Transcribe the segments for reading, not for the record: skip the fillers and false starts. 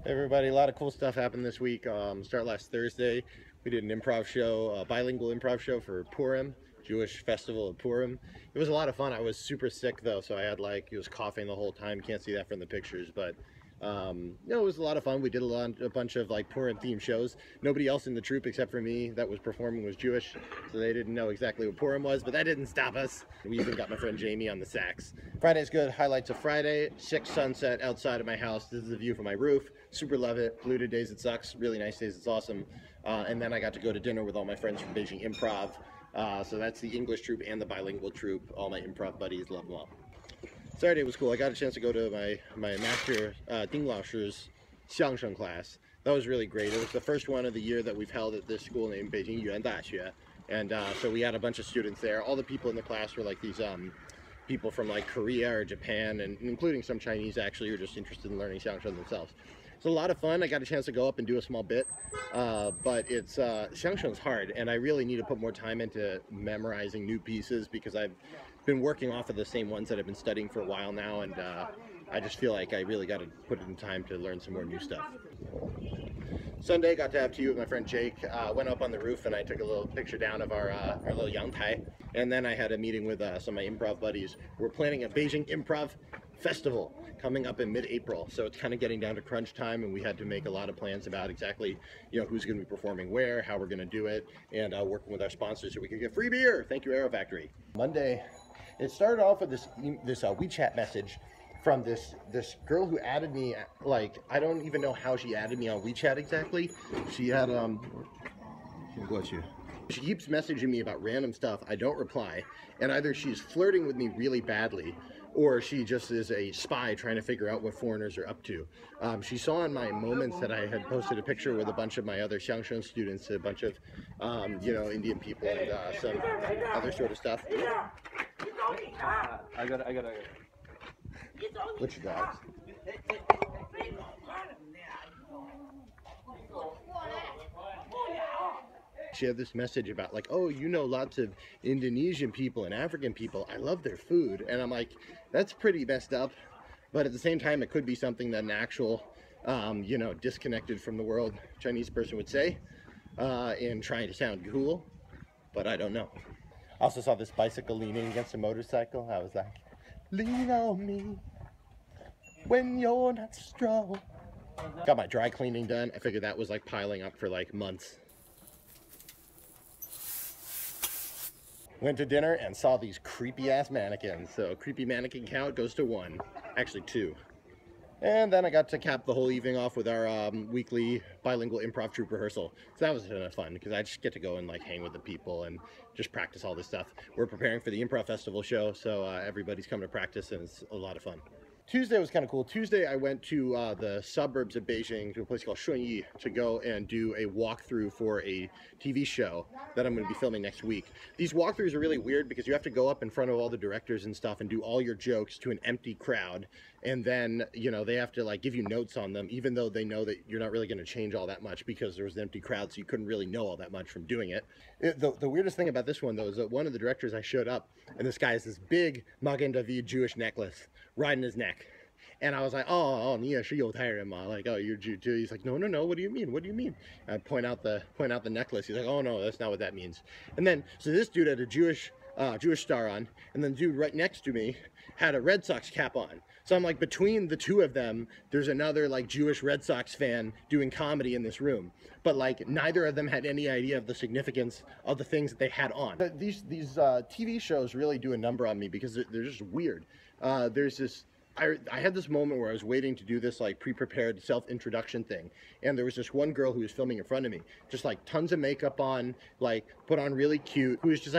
Hey everybody, a lot of cool stuff happened this week. Start last Thursday, we did an improv show, a bilingual improv show for Purim, Jewish festival of Purim. It was a lot of fun. I was super sick though, so I had it was coughing the whole time. Can't see that from the pictures, but it was a lot of fun. We did a bunch of Purim themed shows. Nobody else in the troupe except for me that was performing was Jewish, so they didn't know exactly what Purim was, but that didn't stop us. We even got my friend Jamie on the sax. Friday's good. Highlights of Friday: 6 sunset outside of my house. This is the view from my roof. Super love it. Polluted days it sucks. Really nice days it's awesome. And then I got to go to dinner with all my friends from Beijing Improv. So that's the English troupe and the bilingual troupe. All my improv buddies, love them all. Saturday was cool. I got a chance to go to my master Ding Lao Shi's xiangsheng class. That was really great. It was the first one of the year that we've held at this school named Beijing Yuan Daxue. And so we had a bunch of students there. All the people in the class were these people from Korea or Japan, and including some Chinese actually, who are just interested in learning xiangsheng themselves. It's a lot of fun. I got a chance to go up and do a small bit, but xiangsheng's hard, and I really need to put more time into memorizing new pieces because I've been working off of the same ones that I've been studying for a while now, and I just feel like I really got to put in time to learn some more new stuff. Sunday, got to have tea with my friend Jake. Went up on the roof and I took a little picture down of our little yangtai. And then I had a meeting with some of my improv buddies. We're planning a Beijing Improv Festival coming up in mid-April. So it's kind of getting down to crunch time, and we had to make a lot of plans about exactly, who's going to be performing where, how we're going to do it, and working with our sponsors so we can get free beer. Thank you, Aero Factory. Monday, it started off with this WeChat message from this girl who added me. I don't even know how she added me on WeChat exactly. She had she keeps messaging me about random stuff. I don't reply, and either she's flirting with me really badly, or she just is a spy trying to figure out what foreigners are up to. She saw in my moments that I had posted a picture with a bunch of my other xiangsheng students, a bunch of Indian people, and some other sort of stuff. I got it. Which dogs? She had this message about oh, lots of Indonesian people and African people. I love their food. And I'm like, that's pretty messed up. But at the same time, it could be something that an actual, disconnected from the world Chinese person would say, and trying to sound cool. But I don't know. I also saw this bicycle leaning against a motorcycle. I was like, lean on me when you're not strong. Got my dry cleaning done. I figured that was piling up for months. Went to dinner and saw these creepy ass mannequins. So creepy mannequin count goes to 1, actually 2. And then I got to cap the whole evening off with our weekly bilingual improv troupe rehearsal. So that was kind of fun because I just get to go and hang with the people and just practice all this stuff. We're preparing for the improv festival show, so everybody's coming to practice, and it's a lot of fun. Tuesday was kind of cool. Tuesday I went to the suburbs of Beijing to a place called Shunyi to go and do a walkthrough for a TV show that I'm going to be filming next week. These walkthroughs are really weird because you have to go up in front of all the directors and stuff and do all your jokes to an empty crowd, and then they have to give you notes on them, even though they know that you're not really going to change all that much because there was an empty crowd, so you couldn't really know all that much from doing it. The weirdest thing about this one though is that one of the directors, I showed up and this guy has this big Magen David Jewish necklace riding his neck. And I was like, oh, yeah, oh, you're Jew too. He's like, no, what do you mean? What do you mean? And I point out the necklace. He's like, oh no, that's not what that means. And then, so this dude had a Jewish star on, and then the dude right next to me had a Red Sox cap on. So I'm like, between the two of them, there's another Jewish Red Sox fan doing comedy in this room. But neither of them had any idea of the significance of the things that they had on. These TV shows really do a number on me because they're just weird. There's this. I had this moment where I was waiting to do this pre-prepared self-introduction thing, and there was this one girl who was filming in front of me, just tons of makeup on, put on really cute, who was just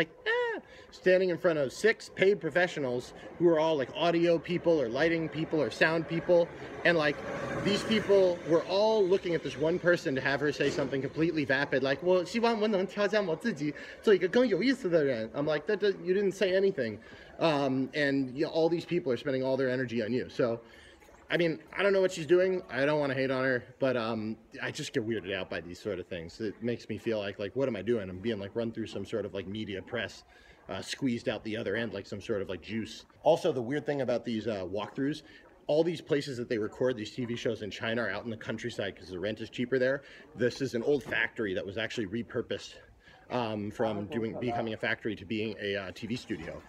standing in front of 6 paid professionals who are all audio people or lighting people or sound people, and these people were all looking at this one person to have her say something completely vapid, well, 希望我能挑战我自己做一个更有意思的人. I'm like, you didn't say anything. And all these people are spending all their energy on you. So, I mean, I don't know what she's doing. I don't want to hate on her, but I just get weirded out by these sort of things. It makes me feel like what am I doing? I'm being run through some sort of media press, squeezed out the other end like some sort of juice. Also, the weird thing about these walkthroughs, all these places that they record these TV shows in China are out in the countryside because the rent is cheaper there. This is an old factory that was actually repurposed from becoming a factory to being a TV studio.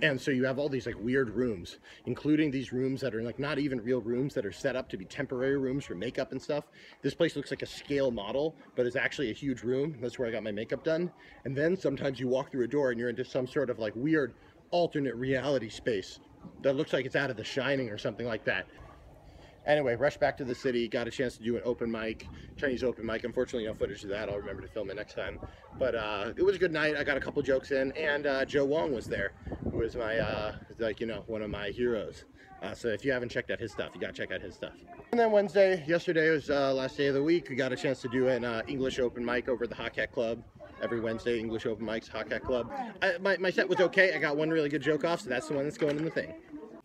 And so you have all these like weird rooms, including these rooms that are like not even real rooms, that are set up to be temporary rooms for makeup and stuff. This place looks like a scale model, but it's actually a huge room. That's where I got my makeup done. And then sometimes you walk through a door and you're into some sort of like weird alternate reality space that looks like it's out of The Shining or something like that. Anyway, rushed back to the city, got a chance to do an open mic, Chinese open mic. Unfortunately, no footage of that. I'll remember to film it next time. But it was a good night. I got a couple jokes in, and Joe Wong was there, who was my, like, you know, one of my heroes. So if you haven't checked out his stuff, you gotta check out his stuff. And then yesterday was last day of the week. We got a chance to do an English open mic over at the Hot Cat Club. Every Wednesday, English open mics, Hot Cat Club. My set was okay. I got one really good joke off, so that's the one that's going in the thing.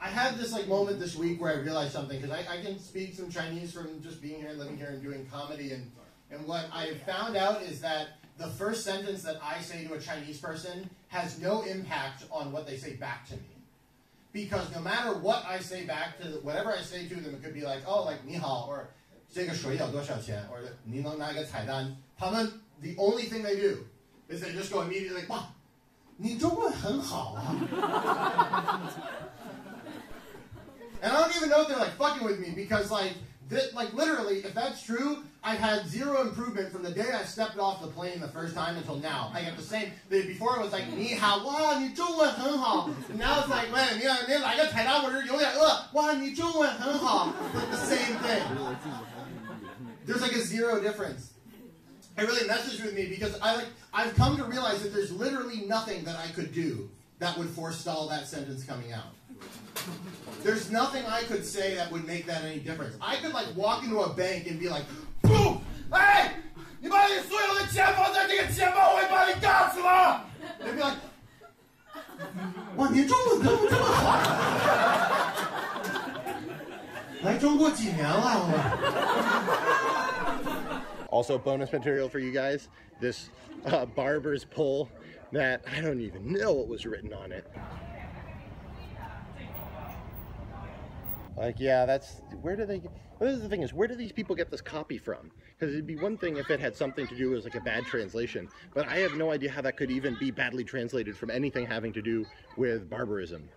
I had this like moment this week where I realized something, because I can speak some Chinese from just being here and living here and doing comedy, and what I found out is that the first sentence that I say to a Chinese person has no impact on what they say back to me. Because no matter what I say back to whatever I say to them, it could be like, oh, like 你好, or 这个水有多少钱, or 你能拿一个彩蛋. The only thing they do is they just go immediately like, 哇，你中文很好啊. And I don't even know if they're like fucking with me, because like literally, if that's true, I've had zero improvement from the day I stepped off the plane the first time until now. I got the same. Before it was like 你好, 哇，你中文很好. And now it's like, man, 你来个彩蛋，我是有点饿. 哇，你中文很好. Like the same thing. There's like a zero difference. It really messes with me, because I've come to realize that there's literally nothing that I could do that would forestall that sentence coming out. There's nothing I could say that would make that any difference. I could like walk into a bank and be like, boom! Hey! 你把你所有的钱放在这个钱包，我会把你干死了! They'd be like, 哇，你中文怎么这么好？来中国几年了？ Also, bonus material for you guys, this barber's pole that I don't even know what was written on it. Like, yeah, that's, where do they get, well, this is the thing is, where do these people get this copy from? Because it'd be one thing if it had something to do with like a bad translation, but I have no idea how that could even be badly translated from anything having to do with barbarism.